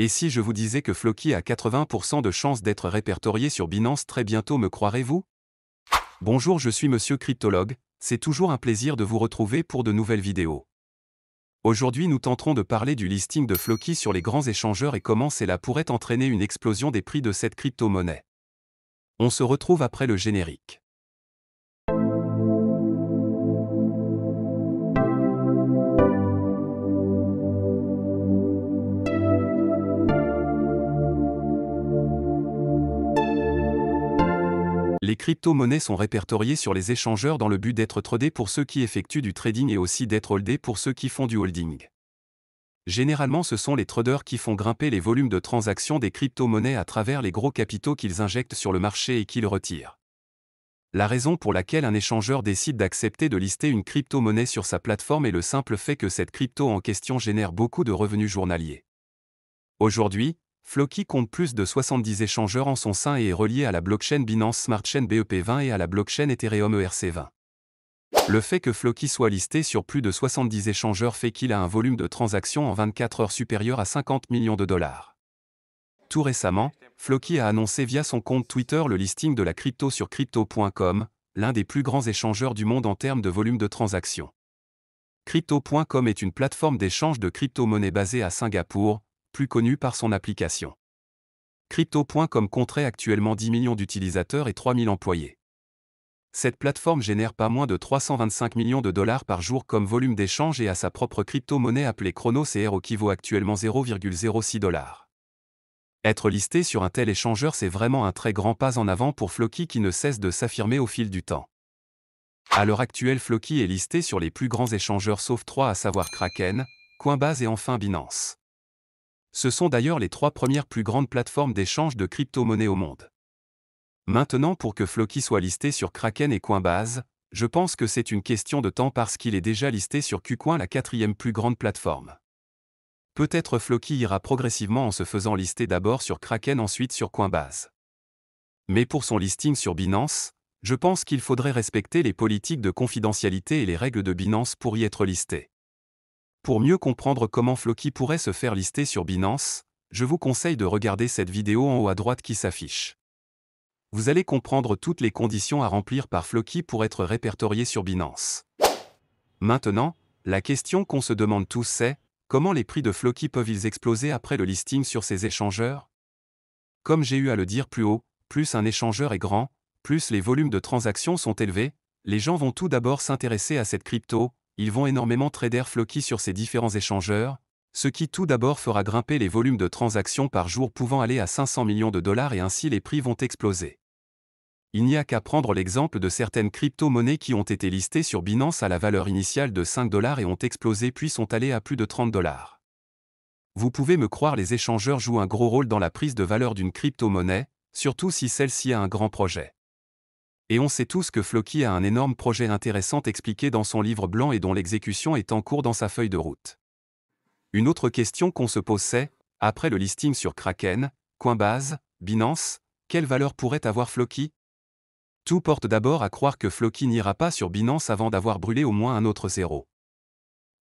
Et si je vous disais que Floki a 80% de chances d'être répertorié sur Binance très bientôt, me croirez-vous? Bonjour, je suis Monsieur Cryptologue, c'est toujours un plaisir de vous retrouver pour de nouvelles vidéos. Aujourd'hui nous tenterons de parler du listing de Floki sur les grands échangeurs et comment cela pourrait entraîner une explosion des prix de cette crypto-monnaie. On se retrouve après le générique. Les crypto-monnaies sont répertoriées sur les échangeurs dans le but d'être tradées pour ceux qui effectuent du trading et aussi d'être holdées pour ceux qui font du holding. Généralement, ce sont les traders qui font grimper les volumes de transactions des crypto-monnaies à travers les gros capitaux qu'ils injectent sur le marché et qu'ils retirent. La raison pour laquelle un échangeur décide d'accepter de lister une crypto-monnaie sur sa plateforme est le simple fait que cette crypto en question génère beaucoup de revenus journaliers. Aujourd'hui, Floki compte plus de 70 échangeurs en son sein et est relié à la blockchain Binance Smart Chain BEP20 et à la blockchain Ethereum ERC20. Le fait que Floki soit listé sur plus de 70 échangeurs fait qu'il a un volume de transactions en 24 heures supérieur à 50 millions de dollars. Tout récemment, Floki a annoncé via son compte Twitter le listing de la crypto sur Crypto.com, l'un des plus grands échangeurs du monde en termes de volume de transactions. Crypto.com est une plateforme d'échange de crypto-monnaies basée à Singapour, plus connue par son application. Crypto.com compterait actuellement 10 millions d'utilisateurs et 3000 employés. Cette plateforme génère pas moins de 325 millions de dollars par jour comme volume d'échange et a sa propre crypto-monnaie appelée Chronos CR qui vaut actuellement 0,06 $. Être listé sur un tel échangeur, c'est vraiment un très grand pas en avant pour Floki qui ne cesse de s'affirmer au fil du temps. À l'heure actuelle, Floki est listé sur les plus grands échangeurs sauf 3 à savoir Kraken, Coinbase et enfin Binance. Ce sont d'ailleurs les 3 premières plus grandes plateformes d'échange de crypto-monnaies au monde. Maintenant, pour que Floki soit listé sur Kraken et Coinbase, je pense que c'est une question de temps parce qu'il est déjà listé sur KuCoin, la 4e plus grande plateforme. Peut-être Floki ira progressivement en se faisant lister d'abord sur Kraken ensuite sur Coinbase. Mais pour son listing sur Binance, je pense qu'il faudrait respecter les politiques de confidentialité et les règles de Binance pour y être listé. Pour mieux comprendre comment Floki pourrait se faire lister sur Binance, je vous conseille de regarder cette vidéo en haut à droite qui s'affiche. Vous allez comprendre toutes les conditions à remplir par Floki pour être répertorié sur Binance. Maintenant, la question qu'on se demande tous c'est, comment les prix de Floki peuvent-ils exploser après le listing sur ces échangeurs? Comme j'ai eu à le dire plus haut, plus un échangeur est grand, plus les volumes de transactions sont élevés, les gens vont tout d'abord s'intéresser à cette crypto, ils vont énormément trader Floki sur ces différents échangeurs, ce qui tout d'abord fera grimper les volumes de transactions par jour pouvant aller à 500 millions de dollars et ainsi les prix vont exploser. Il n'y a qu'à prendre l'exemple de certaines crypto-monnaies qui ont été listées sur Binance à la valeur initiale de 5 $ et ont explosé puis sont allées à plus de 30 $. Vous pouvez me croire, les échangeurs jouent un gros rôle dans la prise de valeur d'une crypto-monnaie, surtout si celle-ci a un grand projet. Et on sait tous que Floki a un énorme projet intéressant expliqué dans son livre blanc et dont l'exécution est en cours dans sa feuille de route. Une autre question qu'on se pose c'est, après le listing sur Kraken, Coinbase, Binance, quelle valeur pourrait avoir Floki? Tout porte d'abord à croire que Floki n'ira pas sur Binance avant d'avoir brûlé au moins un autre zéro.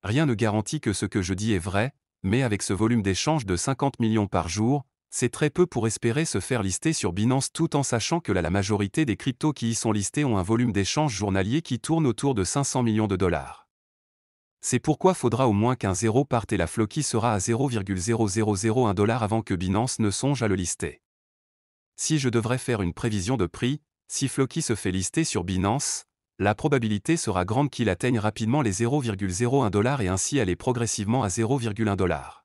Rien ne garantit que ce que je dis est vrai, mais avec ce volume d'échange de 50 millions par jour, c'est très peu pour espérer se faire lister sur Binance tout en sachant que la majorité des cryptos qui y sont listés ont un volume d'échange journalier qui tourne autour de 500 millions de dollars. C'est pourquoi faudra au moins qu'un zéro parte et la Floki sera à 0,0001 $ avant que Binance ne songe à le lister. Si je devrais faire une prévision de prix, si Floki se fait lister sur Binance, la probabilité sera grande qu'il atteigne rapidement les 0,01 $ et ainsi aller progressivement à 0,1 $.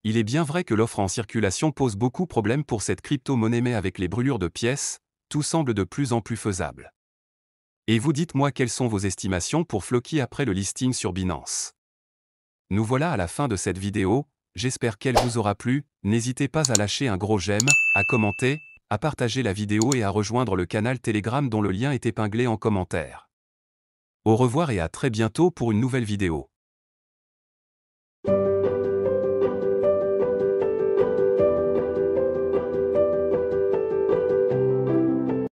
Il est bien vrai que l'offre en circulation pose beaucoup de problèmes pour cette crypto-monnaie, mais avec les brûlures de pièces, tout semble de plus en plus faisable. Et vous dites-moi quelles sont vos estimations pour Floki après le listing sur Binance. Nous voilà à la fin de cette vidéo, j'espère qu'elle vous aura plu, n'hésitez pas à lâcher un gros j'aime, à commenter, à partager la vidéo et à rejoindre le canal Telegram dont le lien est épinglé en commentaire. Au revoir et à très bientôt pour une nouvelle vidéo.